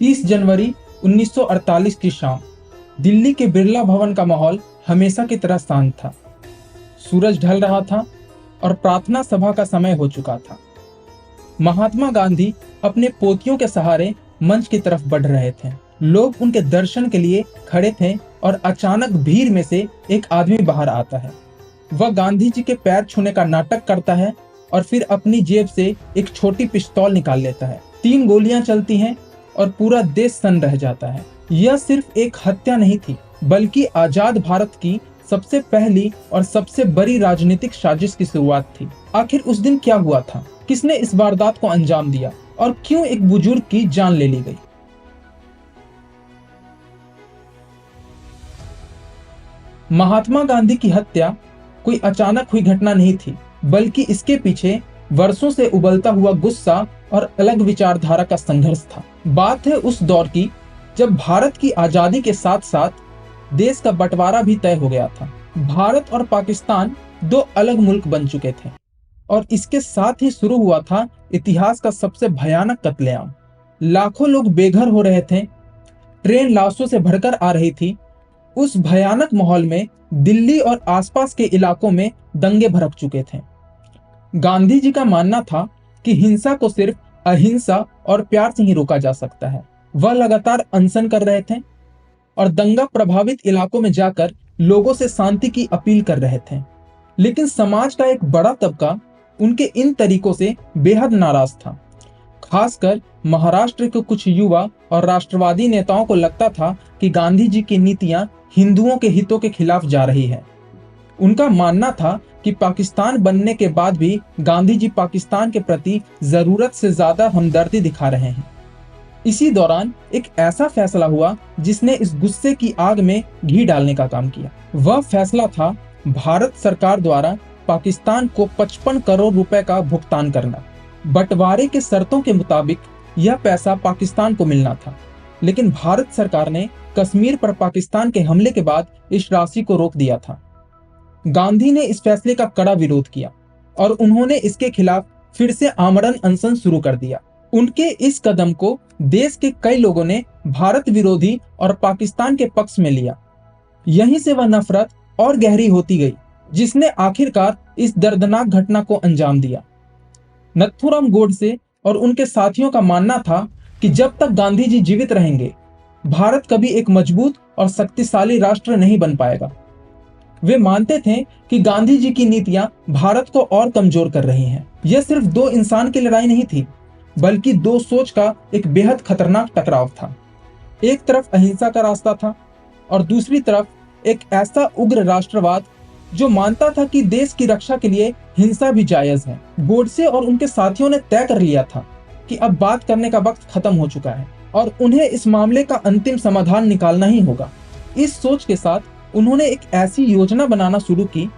30 जनवरी 1948 की शाम दिल्ली के बिरला भवन का माहौल हमेशा की तरह शांत था। सूरज ढल रहा था और प्रार्थना सभा का समय हो चुका था। महात्मा गांधी अपने पोतियों के सहारे मंच की तरफ बढ़ रहे थे। लोग उनके दर्शन के लिए खड़े थे और अचानक भीड़ में से एक आदमी बाहर आता है। वह गांधी जी के पैर छूने का नाटक करता है और फिर अपनी जेब से एक छोटी पिस्तौल निकाल लेता है। 3 गोलियां चलती हैं और पूरा देश सन्न रह जाता है। यह सिर्फ एक हत्या नहीं थी, बल्कि आजाद भारत की सबसे पहली और सबसे बड़ी राजनीतिक साजिश की शुरुआत थी। आखिर उस दिन क्या हुआ था? किसने इस वारदात को अंजाम दिया और क्यों एक बुजुर्ग की जान ले ली गई? महात्मा गांधी की हत्या कोई अचानक हुई घटना नहीं थी, बल्कि इसके पीछे वर्षों से उबलता हुआ गुस्सा और अलग विचारधारा का संघर्ष था। बात है उस दौर की जब भारत की आजादी के साथ साथ देश का बंटवारा भी तय हो गया था। भारत और पाकिस्तान 2 अलग मुल्क बन चुके थे और इसके साथ ही शुरू हुआ था इतिहास का सबसे भयानक कत्लेआम। लाखों लोग बेघर हो रहे थे, ट्रेन लाशों से भरकर आ रही थी। उस भयानक माहौल में दिल्ली और आसपास के इलाकों में दंगे भड़क चुके थे। गांधी जी का मानना था कि हिंसा को सिर्फ अहिंसा और प्यार से ही रोका जा सकता है। वह लगातार अनशन कर रहे थे और दंगा प्रभावित इलाकों में जाकर लोगों से शांति की अपील कर रहे थे। लेकिन समाज का एक बड़ा तबका उनके इन तरीकों से बेहद नाराज था। खासकर महाराष्ट्र के कुछ युवा और राष्ट्रवादी नेताओं को लगता था कि गांधी जी की नीतियां हिंदुओं के हितों के खिलाफ जा रही है। उनका मानना था कि पाकिस्तान बनने के बाद भी गांधी जी पाकिस्तान के प्रति जरूरत से ज्यादा हमदर्दी दिखा रहे हैं। इसी दौरान एक ऐसा फैसला हुआ जिसने इस गुस्से की आग में घी डालने का काम किया। वह फैसला था भारत सरकार द्वारा पाकिस्तान को 55 करोड़ रुपए का भुगतान करना। बंटवारे के शर्तों के मुताबिक यह पैसा पाकिस्तान को मिलना था, लेकिन भारत सरकार ने कश्मीर पर पाकिस्तान के हमले के बाद इस राशि को रोक दिया था। गांधी ने इस फैसले का कड़ा विरोध किया और उन्होंने इसके खिलाफ फिर से आमरण अनशन शुरू कर दिया। उनके इस कदम को देश के कई लोगों ने भारत विरोधी और पाकिस्तान के पक्ष में लिया। यहीं से वह नफरत और गहरी होती गई, जिसने आखिरकार इस दर्दनाक घटना को अंजाम दिया। नथुराम गोडसे और उनके साथियों का मानना था कि जब तक गांधी जी जीवित रहेंगे, भारत कभी एक मजबूत और शक्तिशाली राष्ट्र नहीं बन पाएगा। वे मानते थे कि गांधी जी की नीतियां भारत को और कमजोर कर रही हैं। यह सिर्फ 2 इंसान की लड़ाई नहीं थी, बल्कि 2 सोच का एक बेहद खतरनाक टकराव था। एक तरफ अहिंसा का रास्ता था और दूसरी तरफ एक ऐसा उग्र राष्ट्रवाद जो मानता था कि देश की रक्षा के लिए हिंसा भी जायज है। गोडसे और उनके साथियों ने तय कर लिया था कि अब बात करने का वक्त खत्म हो चुका है और उन्हें इस मामले का अंतिम समाधान निकालना ही होगा। इस सोच के साथ उन्होंने एक ऐसी योजना बनाना शुरू की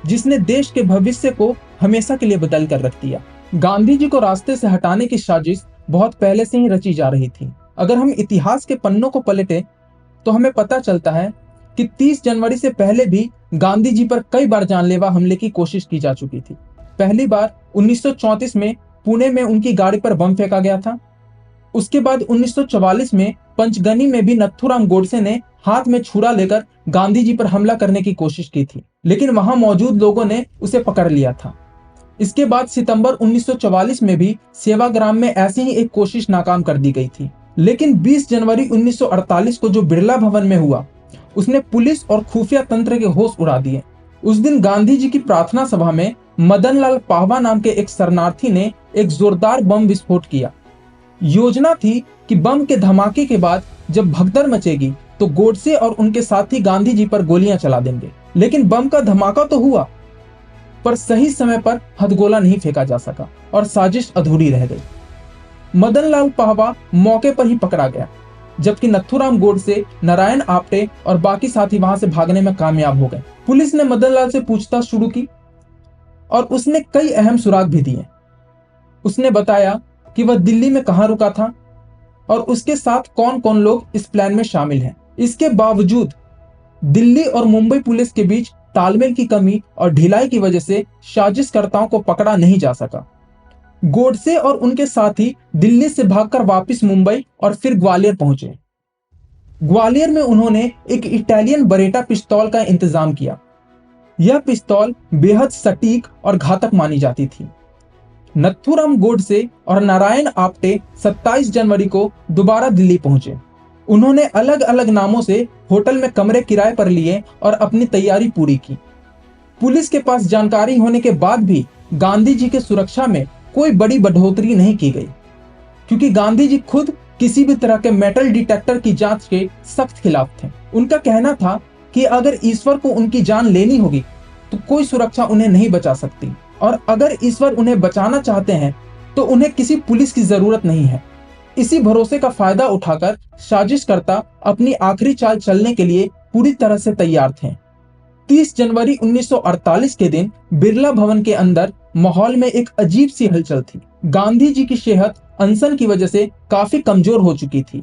जिसने देश के भविष्य को हमेशा के लिए बदल कर रख दिया। गांधी जी को रास्ते से हटाने की साजिश बहुत पहले से ही रची जा रही थी। अगर हम इतिहास के पन्नों को पलटे तो हमें पता चलता है कि 30 जनवरी से पहले भी गांधी जी पर कई बार जानलेवा हमले की कोशिश की जा चुकी थी। पहली बार 1934 में पुणे में उनकी गाड़ी पर बम फेंका गया था। उसके बाद 1944 में पंचगनी में भी नथुराम गोडसे ने हाथ में छुरा लेकर गांधी जी पर हमला करने की कोशिश की थी, लेकिन वहां मौजूद लोगों ने उसे पकड़ लिया था। इसके बाद सितंबर 1944 में भी सेवाग्राम में ऐसी ही एक कोशिश नाकाम कर दी गई थी। लेकिन 20 जनवरी 1948 को जो बिरला भवन में हुआ, उसने पुलिस और खुफिया तंत्र के होश उड़ा दिए। उस दिन गांधी जी की प्रार्थना सभा में मदन लाल पाहवा नाम के एक शरणार्थी ने एक जोरदार बम विस्फोट किया। योजना थी कि बम के धमाके के बाद जब भगदड़ मचेगी तो गोडसे और उनके साथी गांधी जी पर गोलियां चला देंगे। लेकिन बम का धमाका तो हुआ, पर सही समय पर हथगोला नहीं फेंका जा सका और साजिश अधूरी रह गई। मदन लाल पाहवा मौके पर ही पकड़ा गया, जबकि नथुराम गोडसे, नारायण आप्टे और बाकी साथी वहां से भागने में कामयाब हो गए। पुलिस ने मदन लाल से पूछताछ शुरू की और उसने कई अहम सुराग भी दिए। उसने बताया कि वह दिल्ली में कहां रुका था और उसके साथ कौन कौन लोग इस प्लान में शामिल हैं। इसके बावजूद दिल्ली और मुंबई पुलिस के बीच तालमेल की कमी और ढिलाई की वजह से साजिशकर्ताओं को पकड़ा नहीं जा सका। गोडसे और उनके साथी दिल्ली से भागकर वापस मुंबई और फिर ग्वालियर पहुंचे। ग्वालियर में उन्होंने एक इटालियन बरेटा पिस्तौल का इंतजाम किया। यह पिस्तौल बेहद सटीक और घातक मानी जाती थी। नथुराम गोडसे और नारायण आप्टे 27 जनवरी को दोबारा दिल्ली पहुंचे। उन्होंने अलग अलग नामों से होटल में कमरे किराए पर लिए और अपनी तैयारी पूरी की। पुलिस के पास जानकारी होने के बाद भी गांधी जी की सुरक्षा में कोई बड़ी बढ़ोतरी नहीं की गई, क्योंकि गांधी जी खुद किसी भी तरह के मेटल डिटेक्टर की जांच के सख्त खिलाफ थे। उनका कहना था कि अगर ईश्वर को उनकी जान लेनी होगी तो कोई सुरक्षा उन्हें नहीं बचा सकती, और अगर ईश्वर उन्हें बचाना चाहते हैं तो उन्हें किसी पुलिस की जरूरत नहीं है। इसी भरोसे का फायदा उठाकर साजिशकर्ता अपनी आखिरी चाल चलने के लिए पूरी तरह से तैयार थे। 30 जनवरी 1948 के दिन बिरला भवन के अंदर माहौल में एक अजीब सी हलचल थी। गांधी जी की सेहत अनशन की वजह से काफी कमजोर हो चुकी थी।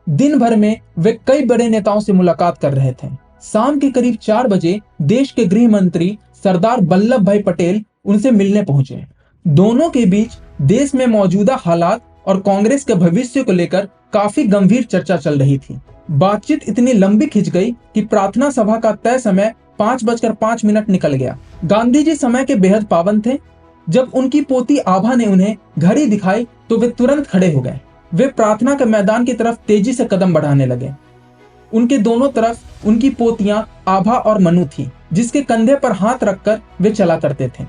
दिन भर में वे कई बड़े नेताओं से मुलाकात कर रहे थे। शाम के करीब 4 बजे देश के गृह मंत्री सरदार वल्लभ भाई पटेल उनसे मिलने पहुंचे। दोनों के बीच देश में मौजूदा हालात और कांग्रेस के भविष्य को लेकर काफी गंभीर चर्चा चल रही थी। बातचीत इतनी लंबी खिंच गई कि प्रार्थना सभा का तय समय 5:05 निकल गया। गांधी जी समय के बेहद पाबंद थे। जब उनकी पोती आभा ने उन्हें घड़ी दिखाई तो वे तुरंत खड़े हो गए। वे प्रार्थना के मैदान की तरफ तेजी से कदम बढ़ाने लगे। उनके दोनों तरफ उनकी पोतियां आभा और मनु थी, जिसके कंधे पर हाथ रखकर वे चला करते थे।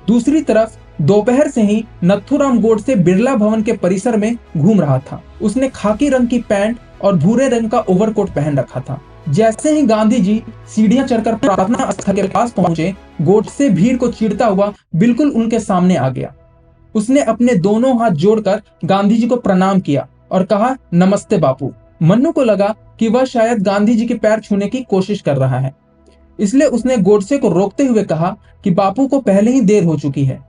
दूसरी तरफ दोपहर से ही नथुराम गोडसे बिरला भवन के परिसर में घूम रहा था। उसने खाकी रंग की पैंट और भूरे रंग का ओवरकोट पहन रखा था। जैसे ही गांधी जी सीढ़ियां चढ़कर प्रार्थना स्थल के पास पहुंचे, गोडसे भीड़ को चीरता हुआ बिल्कुल उनके सामने आ गया। उसने अपने दोनों हाथ जोड़कर गांधी जी को प्रणाम किया और कहा, नमस्ते बापू। मन्नू को लगा कि वह शायद गांधी जी के पैर छूने की कोशिश कर रहा है, इसलिए उसने गोडसे को रोकते हुए कहा कि बापू को पहले ही देर हो चुकी है,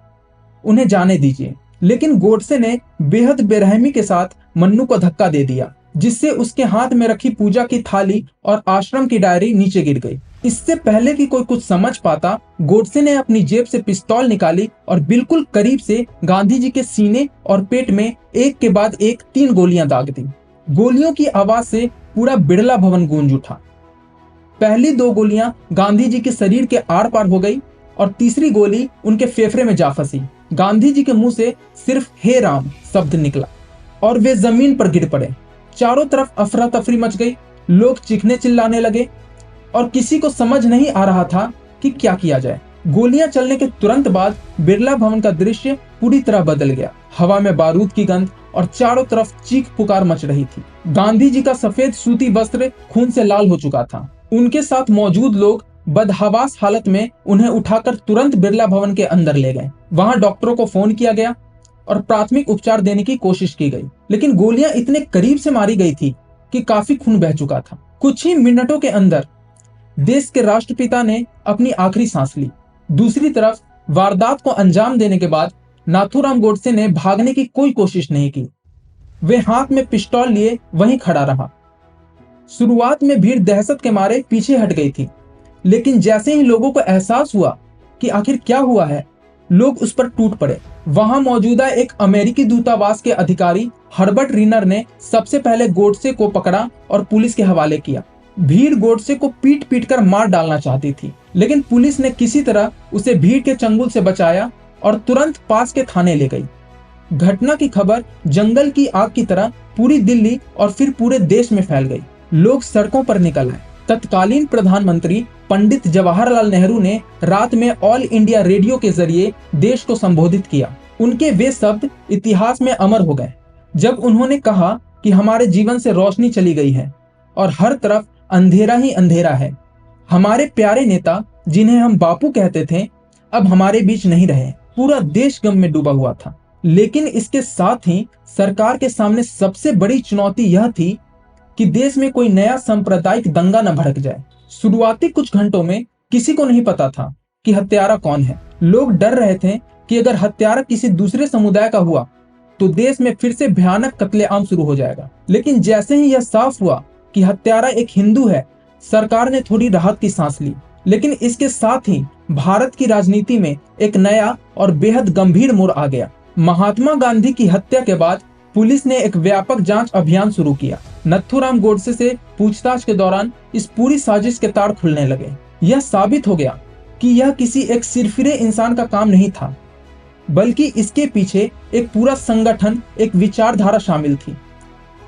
उन्हें जाने दीजिए। लेकिन गोडसे ने बेहद बेरहमी के साथ मन्नू को धक्का दे दिया, जिससे उसके हाथ में रखी पूजा की थाली और आश्रम की डायरी नीचे गिर गई। इससे पहले कि कोई कुछ समझ पाता, गोडसे ने अपनी जेब से पिस्तौल निकाली और बिल्कुल करीब से गांधी जी के सीने और पेट में एक के बाद एक 3 गोलियां दाग दी। गोलियों की आवाज से पूरा बिरला भवन गूंज उठा। पहली 2 गोलियां गांधी जी के शरीर के आर पार हो गई और तीसरी गोली उनके फेफड़े में जा फंसी। गांधी जी के मुंह से सिर्फ हे राम शब्द निकला और वे जमीन पर गिर पड़े। चारों तरफ अफरा तफरी मच गई। लोग चीखने चिल्लाने लगे और किसी को समझ नहीं आ रहा था कि क्या किया जाए। गोलियां चलने के तुरंत बाद बिरला भवन का दृश्य पूरी तरह बदल गया। हवा में बारूद की गंध और चारों तरफ चीख पुकार मच रही थी। गांधी जी का सफेद सूती वस्त्र खून से लाल हो चुका था। उनके साथ मौजूद लोग बदहवास हालत में उन्हें उठाकर तुरंत बिरला भवन के अंदर ले गए। वहां डॉक्टरों को फोन किया गया और प्राथमिक उपचार देने की कोशिश की गई, लेकिन गोलियां इतने करीब से मारी गई थी कि काफी खून बह चुका था। कुछ ही मिनटों के अंदर देश के राष्ट्रपिता ने अपनी आखिरी सांस ली। दूसरी तरफ वारदात को अंजाम देने के बाद नाथुराम गोडसे ने भागने की कोई कोशिश नहीं की। वे हाथ में पिस्तौल लिए वहीं खड़ा रहा। शुरुआत में भीड़ दहशत के मारे पीछे हट गई थी, लेकिन जैसे ही लोगों को एहसास हुआ कि आखिर क्या हुआ है, लोग उस पर टूट पड़े। वहां मौजूदा एक अमेरिकी दूतावास के अधिकारी हर्बर्ट रीनर ने सबसे पहले गोडसे को पकड़ा और पुलिस के हवाले किया। भीड़ गोडसे को पीट पीट कर मार डालना चाहती थी, लेकिन पुलिस ने किसी तरह उसे भीड़ के चंगुल से बचाया और तुरंत पास के थाने ले गई। घटना की खबर जंगल की आग की तरह पूरी दिल्ली और फिर पूरे देश में फैल गई। लोग सड़कों पर निकल आए। तत्कालीन प्रधानमंत्री पंडित जवाहरलाल नेहरू ने रात में ऑल इंडिया रेडियो के जरिए देश को संबोधित किया। उनके वे शब्द इतिहास में अमर हो गए, जब उन्होंने कहा कि हमारे जीवन से रोशनी चली गई है और हर तरफ अंधेरा ही अंधेरा है। हमारे प्यारे नेता, जिन्हें हम बापू कहते थे, अब हमारे बीच नहीं रहे। पूरा देश गम में डूबा हुआ था। लेकिन इसके साथ ही सरकार के सामने सबसे बड़ी चुनौती यह थी कि देश में कोई नया सांप्रदायिक दंगा न भड़क जाए। शुरुआती कुछ घंटों में किसी को नहीं पता था कि हत्यारा कौन है। लोग डर रहे थे कि अगर हत्यारा किसी दूसरे समुदाय का हुआ तो देश में फिर से भयानक कत्लेआम शुरू हो जाएगा। लेकिन जैसे ही यह साफ हुआ कि हत्यारा एक हिंदू है, सरकार ने थोड़ी राहत की सांस ली। लेकिन इसके साथ ही भारत की राजनीति में एक नया और बेहद गंभीर मोड़ आ गया। महात्मा गांधी की हत्या के बाद पुलिस ने एक व्यापक जांच अभियान शुरू किया। नथुराम गोडसे से पूछताछ के दौरान इस पूरी साजिश के तार खुलने लगे। यह साबित हो गया कि यह किसी एक सिरफिरे इंसान का काम नहीं था, बल्कि इसके पीछे एक पूरा संगठन, एक विचारधारा शामिल थी।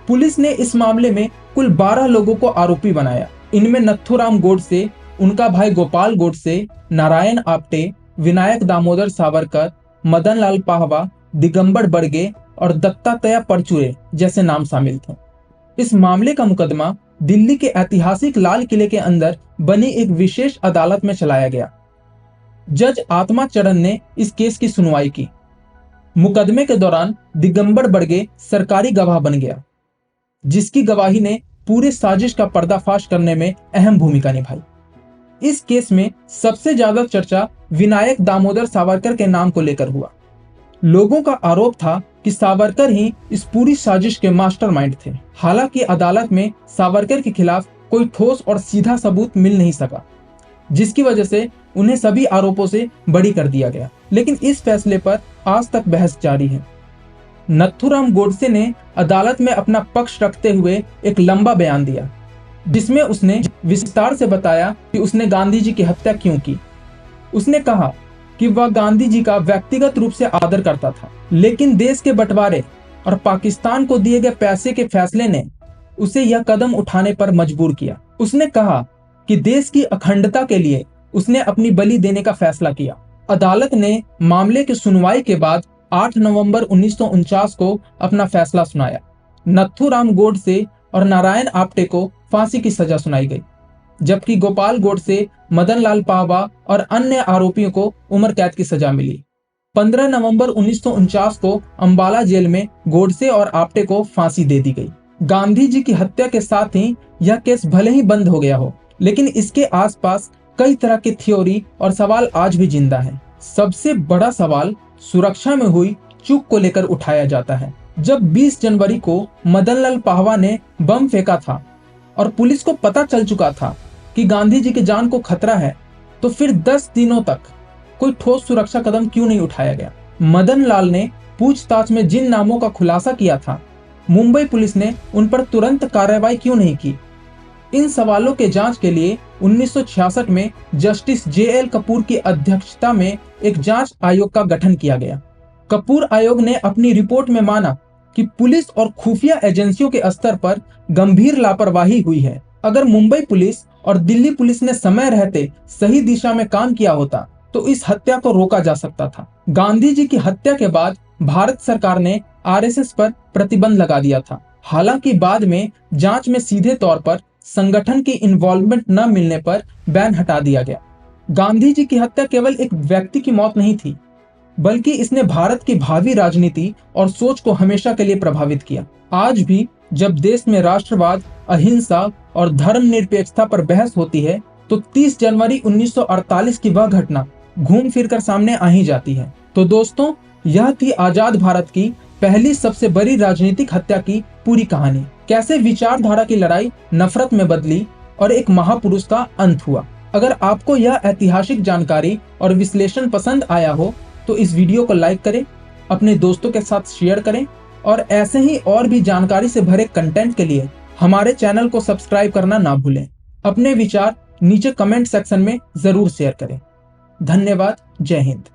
पुलिस ने इस मामले में कुल 12 लोगों को आरोपी बनाया। इनमें नथुराम गोडसे, उनका भाई गोपाल गोडसे, नारायण आप्टे, विनायक दामोदर सावरकर, मदन लाल पाहवा, दिगंबर बड़गे और दत्तात्रेय परचुरे जैसे नाम शामिल थे। इस मामले का मुकदमा दिल्ली के ऐतिहासिक लाल किले के अंदर बनी एक विशेष अदालत में चलाया गया। जज आत्मा चरण ने इस केस की सुनवाई की। मुकदमे के दौरान दिगंबर बड़गे सरकारी गवाह बन गया, जिसकी गवाही ने पूरे साजिश का पर्दाफाश करने में अहम भूमिका निभाई। इस केस में सबसे ज्यादा चर्चा विनायक दामोदर सावरकर के नाम को लेकर हुआ। लोगों का आरोप था कि सावरकर ही इस पूरी साजिश के मास्टरमाइंड थे। हालांकि अदालत में सावरकर के खिलाफ कोई ठोस और सीधा सबूत मिल नहीं सका, जिसकी वजह से उन्हें सभी आरोपों से बरी कर दिया गया। लेकिन इस फैसले पर आज तक बहस जारी है। नथुराम गोडसे ने अदालत में अपना पक्ष रखते हुए एक लंबा बयान दिया, जिसमें उसने विस्तार से बताया कि उसने गांधी जी की हत्या क्यों की। उसने कहा कि वह गांधी जी का व्यक्तिगत रूप से आदर करता था, लेकिन देश के बंटवारे और पाकिस्तान को दिए गए पैसे के फैसले ने उसे यह कदम उठाने पर मजबूर किया। उसने कहा कि देश की अखंडता के लिए उसने अपनी बलि देने का फैसला किया। अदालत ने मामले की सुनवाई के बाद 8 नवंबर 1949 को अपना फैसला सुनाया। नथुराम गोडसे और नारायण आप्टे को फांसी की सजा सुनाई गई, जबकि गोपाल गोडसे, मदन लाल पाहवा और अन्य आरोपियों को उम्र कैद की सजा मिली। 15 नवंबर 1949 को अंबाला जेल में गोडसे और आप्टे को फांसी दे दी गई। गांधी जी की हत्या के साथ ही यह केस भले ही बंद हो गया हो, लेकिन इसके आसपास कई तरह की थ्योरी और सवाल आज भी जिंदा है। सबसे बड़ा सवाल सुरक्षा में हुई चूक को लेकर उठाया जाता है। जब 20 जनवरी को मदन लाल पाहवा ने बम फेंका था और पुलिस को पता चल चुका था कि गांधी जी की जान को खतरा है, तो फिर 10 दिनों तक कोई ठोस सुरक्षा कदम क्यों नहीं उठाया गया? मदन लाल ने पूछताछ में जिन नामों का खुलासा किया था, मुंबई पुलिस ने उन पर तुरंत कार्रवाई क्यों नहीं की? इन सवालों के जांच के लिए 1966 में जस्टिस जे.एल. कपूर की अध्यक्षता में एक जांच आयोग का गठन किया गया। कपूर आयोग ने अपनी रिपोर्ट में माना कि पुलिस और खुफिया एजेंसियों के स्तर पर गंभीर लापरवाही हुई है। अगर मुंबई पुलिस और दिल्ली पुलिस ने समय रहते सही दिशा में काम किया होता, तो इस हत्या को रोका जा सकता था। गांधी जी की हत्या के बाद भारत सरकार ने आरएसएस पर प्रतिबंध लगा दिया था। हालांकि बाद में जांच में सीधे तौर पर संगठन की इन्वॉल्वमेंट न मिलने पर बैन हटा दिया गया। गांधी जी की हत्या केवल एक व्यक्ति की मौत नहीं थी, बल्कि इसने भारत की भावी राजनीति और सोच को हमेशा के लिए प्रभावित किया। आज भी जब देश में राष्ट्रवाद, अहिंसा और धर्मनिरपेक्षता पर बहस होती है, तो 30 जनवरी 1948 की वह घटना घूम फिर कर सामने आ ही जाती है। तो दोस्तों, यह थी आजाद भारत की पहली सबसे बड़ी राजनीतिक हत्या की पूरी कहानी। कैसे विचारधारा की लड़ाई नफरत में बदली और एक महापुरुष का अंत हुआ। अगर आपको यह ऐतिहासिक जानकारी और विश्लेषण पसंद आया हो, तो इस वीडियो को लाइक करें, अपने दोस्तों के साथ शेयर करें और ऐसे ही और भी जानकारी से भरे कंटेंट के लिए हमारे चैनल को सब्सक्राइब करना ना भूलें। अपने विचार नीचे कमेंट सेक्शन में जरूर शेयर करें। धन्यवाद। जय हिंद।